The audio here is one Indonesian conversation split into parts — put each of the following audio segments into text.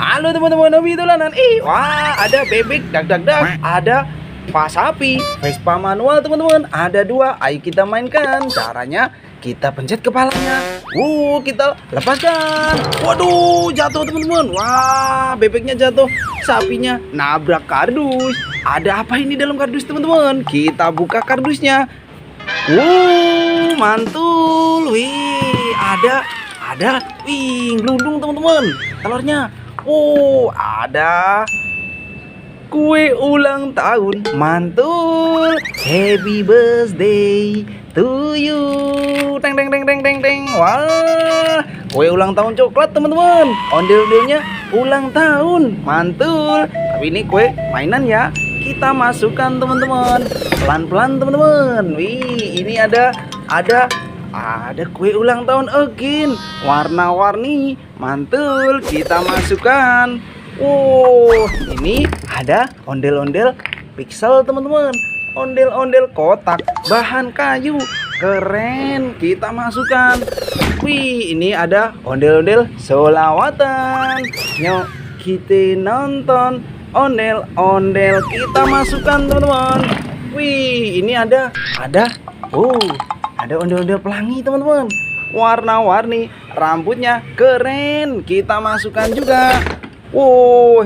Halo teman-teman, Nobi Tulanan. Wah, ada bebek, dak, ada Pak Sapi, Vespa manual teman-teman. Ada dua, ayo kita mainkan. Caranya kita pencet kepalanya. Kita lepaskan. Waduh, jatuh teman-teman. Wah, bebeknya jatuh. Sapinya nabrak kardus. Ada apa ini dalam kardus teman-teman? Kita buka kardusnya. Mantul. Wih, ada. Wih, gelundung teman-teman. Telurnya. Ada kue ulang tahun. Mantul. Happy birthday to you. Teng teng teng teng teng teng. Wah, kue ulang tahun coklat teman-teman. Ondel-ondelnya ulang tahun. Mantul. Tapi ini kue mainan ya. Kita masukkan teman-teman. Pelan-pelan teman-teman. Wih, ini ada kue ulang tahun again. Warna-warni. Mantul. Kita masukkan. Ini ada ondel-ondel pixel teman-teman. Ondel-ondel kotak bahan kayu. Keren. Kita masukkan. Wih, ini ada ondel-ondel solawatan. Yuk kita nonton ondel-ondel. Kita masukkan teman-teman. Wih, ini ada ondel-ondel pelangi teman-teman. Warna-warni, rambutnya keren. Kita masukkan juga.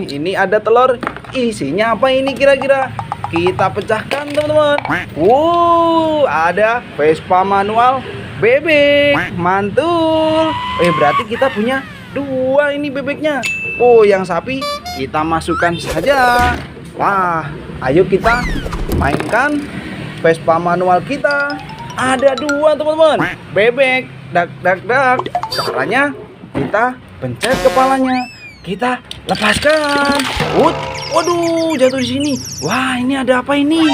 Ini ada telur. Isinya apa ini kira-kira? Kita pecahkan teman-teman. Ada Vespa manual bebek. Mantul. Berarti kita punya dua ini bebeknya. Yang sapi kita masukkan saja. Wah, ayo kita mainkan Vespa manual kita. Ada dua teman-teman. Bebek. Dak. Caranya kita pencet kepalanya. Kita lepaskan. Waduh, jatuh di sini. Wah, ini ada apa ini?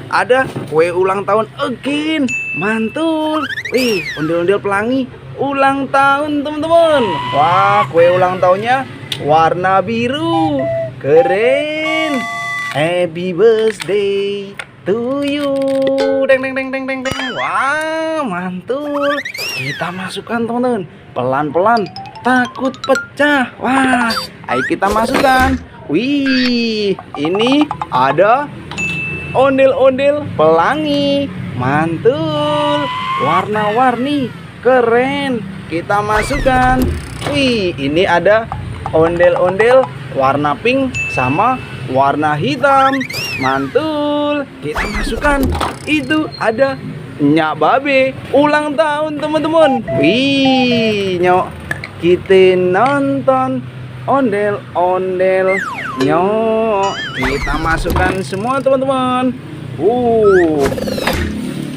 Ada kue ulang tahun again. Mantul. Wih, ondel-ondel pelangi ulang tahun teman-teman. Wah, kue ulang tahunnya warna biru. Keren. Happy birthday to you. Deng. Wah, mantul. Kita masukkan teman-teman. Pelan-pelan. Takut pecah. Wah, ayo kita masukkan. Wih, ini ada ondel-ondel pelangi. Mantul. Warna-warni. Keren. Kita masukkan. Wih, ini ada ondel-ondel warna pink sama warna hitam. Mantul. Kita masukkan. Itu ada Nyak Babe ulang tahun teman-teman. Wih, Nyok, kita nonton ondel-ondel. Nyok, kita masukkan semua teman-teman.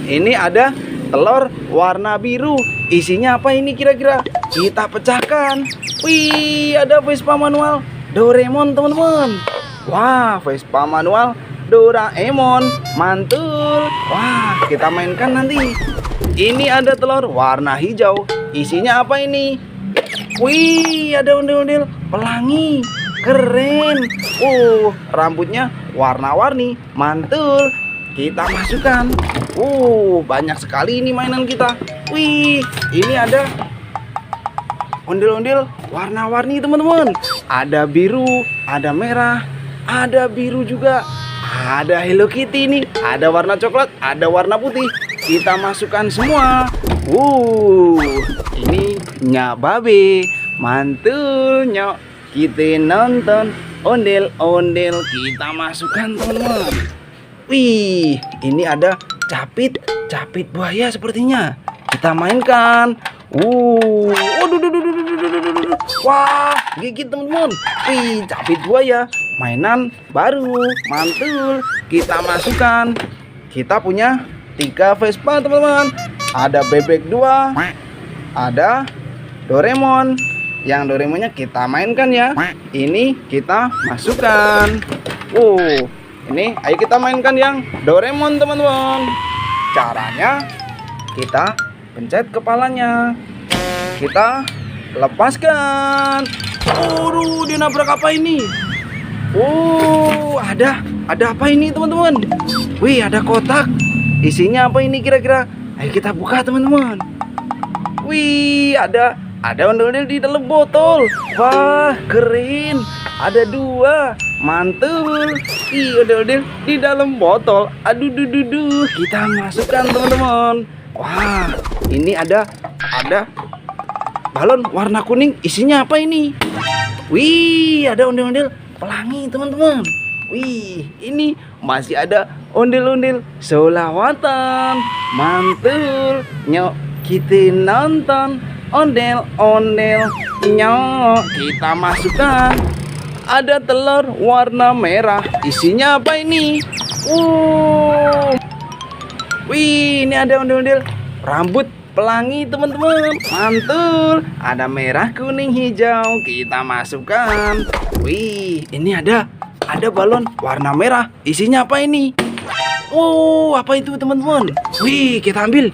Ini ada telur warna biru. Isinya apa ini kira-kira? Kita pecahkan. Wih, ada Vespa manual Doraemon teman-teman. Wah, Vespa manual Doraemon. Mantul. Wah, kita mainkan nanti. Ini ada telur warna hijau. Isinya apa ini? Wih, ada ondel-ondel pelangi. Keren. Rambutnya warna-warni. Mantul. Kita masukkan. Banyak sekali ini mainan kita. Wih, ini ada ondel-ondel warna-warni teman-teman. Ada biru, ada merah, ada biru juga. Ada Hello Kitty nih. Ada warna coklat, ada warna putih. Kita masukkan semua. Ini Nyak Babe. Mantul, Nyok. Kita nonton ondel-ondel. Kita masukkan teman-teman. Wih, ini ada capit buaya sepertinya. Kita mainkan. Wah, gigit teman-teman. Wih, capit buaya. Mainan baru. Mantul. Kita masukkan. Kita punya 3 Vespa teman-teman. Ada bebek 2. Ada Doraemon. Yang Doraemonnya kita mainkan ya. Ini kita masukkan. Ini ayo kita mainkan yang Doraemon teman-teman. Caranya kita pencet kepalanya. Kita lepaskan. Dia nabrak apa ini? Ada apa ini teman-teman? Wih, ada kotak. Isinya apa ini kira-kira? Ayo kita buka teman-teman. Wih, ada ada ondel-ondel di dalam botol. Wah, keren. Ada 2. Mantul. Ih, ondel-ondel di dalam botol. Aduh, duh. Kita masukkan, teman-teman. Wah, ini ada balon warna kuning. Isinya apa ini? Wih, ada ondel-ondel pelangi, teman-teman. Wih, ini masih ada ondel-ondel solawatan. Mantul. Nyok, kita nonton ondel-ondel. Nyok, kita masukkan. Ada telur warna merah. Isinya apa ini? Wih, ini ada ondel-ondel rambut pelangi, teman-teman. Mantul. Ada merah, kuning, hijau. Kita masukkan. Wih, ini ada balon warna merah. Isinya apa ini? Apa itu, teman-teman? Wih, kita ambil.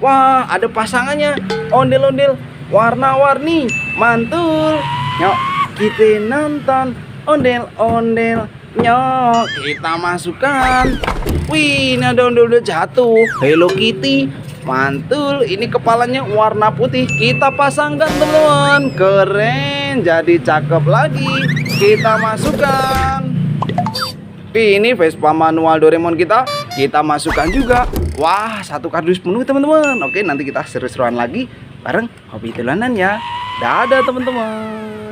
Wah, ada pasangannya. Ondel-ondel warna-warni. Mantul. Nyok, kita nonton ondel-ondel. Nyok, kita masukkan. Wih, ini ada ondel-ondel jatuh. Hello Kitty. Mantul, ini kepalanya warna putih. Kita pasangkan, teman-teman. Keren, jadi cakep lagi. Kita masukkan. Ini Vespa manual Doraemon kita masukkan juga. Wah, 1 kardus penuh, teman-teman. Oke, nanti kita seru-seruan lagi bareng Hobi Tulanan ya. Dadah, teman-teman.